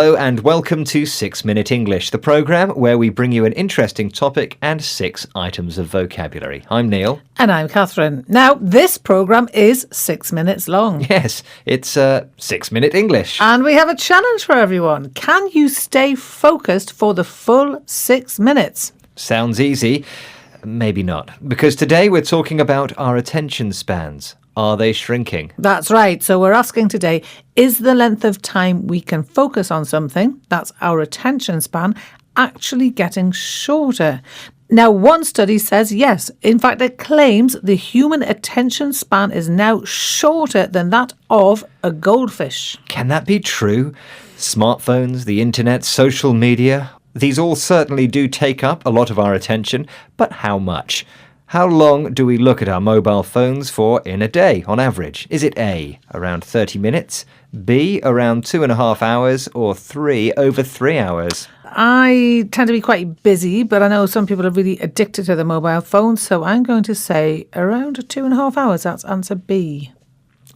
Hello and welcome to 6 Minute English, the programme where we bring you an interesting topic and 6 items of vocabulary. I'm Neil. And I'm Catherine. Now, this programme is 6 minutes long. Yes, it's 6 Minute English. And we have a challenge for everyone. Can you stay focused for the full 6 minutes? Sounds easy. Maybe not. Because today we're talking about our attention spans. Are they shrinking? That's right. So we're asking today, is the length of time we can focus on something, that's our attention span, actually getting shorter? Now, one study says yes. In fact, it claims the human attention span is now shorter than that of a goldfish. Can that be true? Smartphones, the internet, social media, these all certainly do take up a lot of our attention, but how much? How long do we look at our mobile phones for in a day, on average? Is it A, around 30 minutes, B, around 2.5 hours, or 3, over 3 hours? I tend to be quite busy, but I know some people are really addicted to the mobile phone, so I'm going to say around 2.5 hours. That's answer B.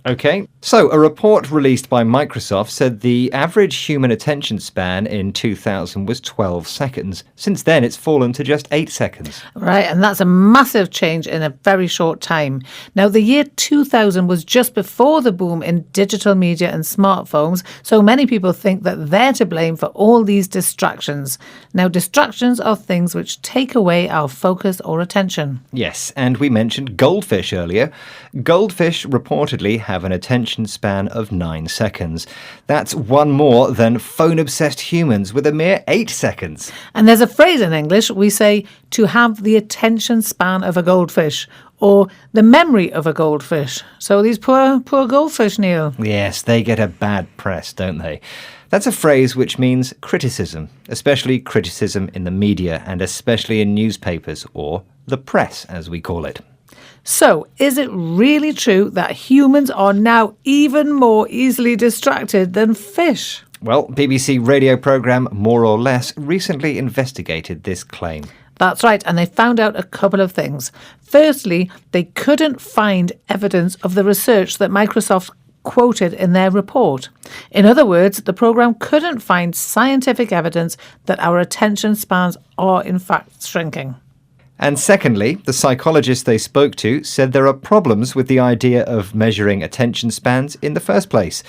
Okay, so a report released by Microsoft said the average human attention span in 2000 was 12 seconds. Since then, it's fallen to just 8 seconds. Right, and that's a massive change in a very short time. Now, the year 2000 was just before the boom in digital media and smartphones, so many people think that they're to blame for all these distractions. Now, distractions are things which take away our focus or attention. Yes, and we mentioned goldfish earlier. Goldfish reportedly have an attention span of 9 seconds. That's one more than phone-obsessed humans with a mere 8 seconds. And there's a phrase in English, we say, to have the attention span of a goldfish, or the memory of a goldfish. So these poor goldfish, Neil. Yes, they get a bad press, don't they? That's a phrase which means criticism, especially criticism in the media and especially in newspapers, or the press, as we call it. So, is it really true that humans are now even more easily distracted than fish? Well, BBC radio programme More or Less recently investigated this claim. That's right, and they found out a couple of things. Firstly, they couldn't find evidence of the research that Microsoft quoted in their report. In other words, the programme couldn't find scientific evidence that our attention spans are in fact shrinking. And secondly, the psychologists they spoke to said there are problems with the idea of measuring attention spans in the first place.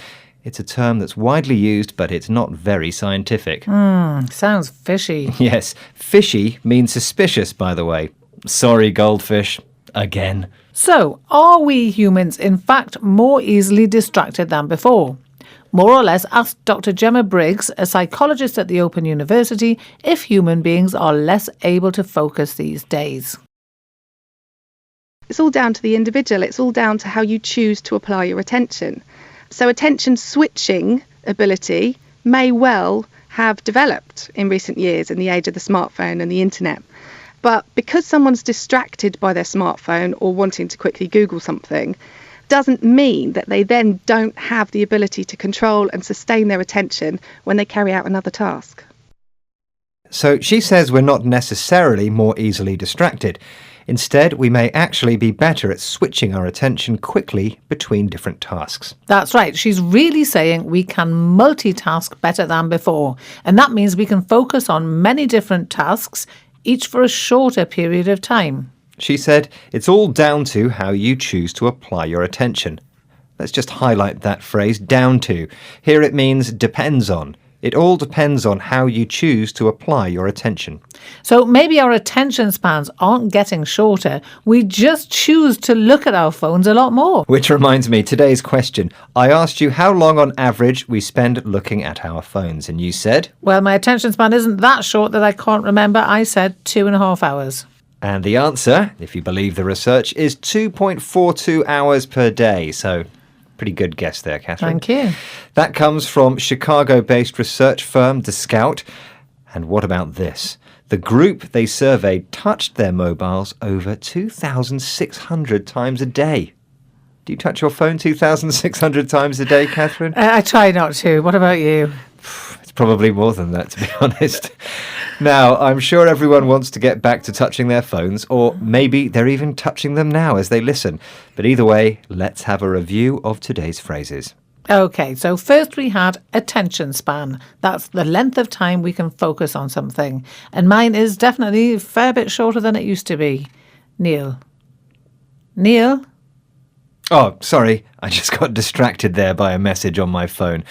It's a term that's widely used, but it's not very scientific. Sounds fishy. Yes, fishy means suspicious, by the way. Sorry, goldfish. Again. So, are we humans in fact more easily distracted than before? More or Less asked Dr. Gemma Briggs, a psychologist at the Open University, if human beings are less able to focus these days. It's all down to the individual. It's all down to how you choose to apply your attention. So attention switching ability may well have developed in recent years in the age of the smartphone and the internet. But because someone's distracted by their smartphone or wanting to quickly Google something, doesn't mean that they then don't have the ability to control and sustain their attention when they carry out another task. So she says we're not necessarily more easily distracted. Instead, we may actually be better at switching our attention quickly between different tasks. That's right. She's really saying we can multitask better than before. And that means we can focus on many different tasks, each for a shorter period of time. She said it's all down to how you choose to apply your attention. Let's just highlight that phrase, down to. Here it means depends on. It all depends on how you choose to apply your attention. So maybe our attention spans aren't getting shorter. We just choose to look at our phones a lot more. Which reminds me, today's question. I asked you how long on average we spend looking at our phones, and you said? Well, my attention span isn't that short that I can't remember. I said 2.5 hours. And the answer, if you believe the research, is 2.42 hours per day. So, pretty good guess there, Catherine. Thank you. That comes from Chicago-based research firm The Scout. And what about this? The group they surveyed touched their mobiles over 2,600 times a day. Do you touch your phone 2,600 times a day, Catherine? I try not to. What about you? It's probably more than that, to be honest. Now, I'm sure everyone wants to get back to touching their phones, or maybe they're even touching them now as they listen. But either way, let's have a review of today's phrases. Okay, so first we had attention span. That's the length of time we can focus on something. And mine is definitely a fair bit shorter than it used to be. Neil? Oh, sorry, I just got distracted there by a message on my phone.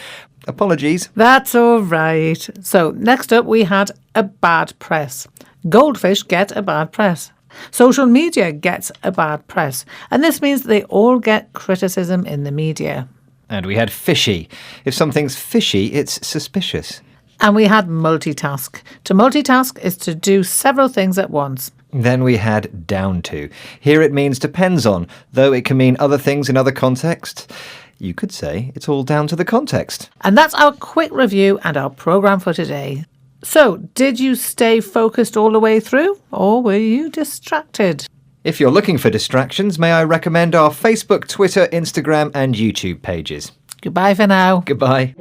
Apologies. That's all right. So next up we had a bad press. Goldfish get a bad press. Social media gets a bad press. And this means they all get criticism in the media. And we had fishy. If something's fishy, it's suspicious. And we had multitask. To multitask is to do several things at once. Then we had down to. Here it means depends on, though it can mean other things in other contexts. You could say it's all down to the context. And that's our quick review and our programme for today. So, did you stay focused all the way through, or were you distracted? If you're looking for distractions, may I recommend our Facebook, Twitter, Instagram and YouTube pages. Goodbye for now. Goodbye.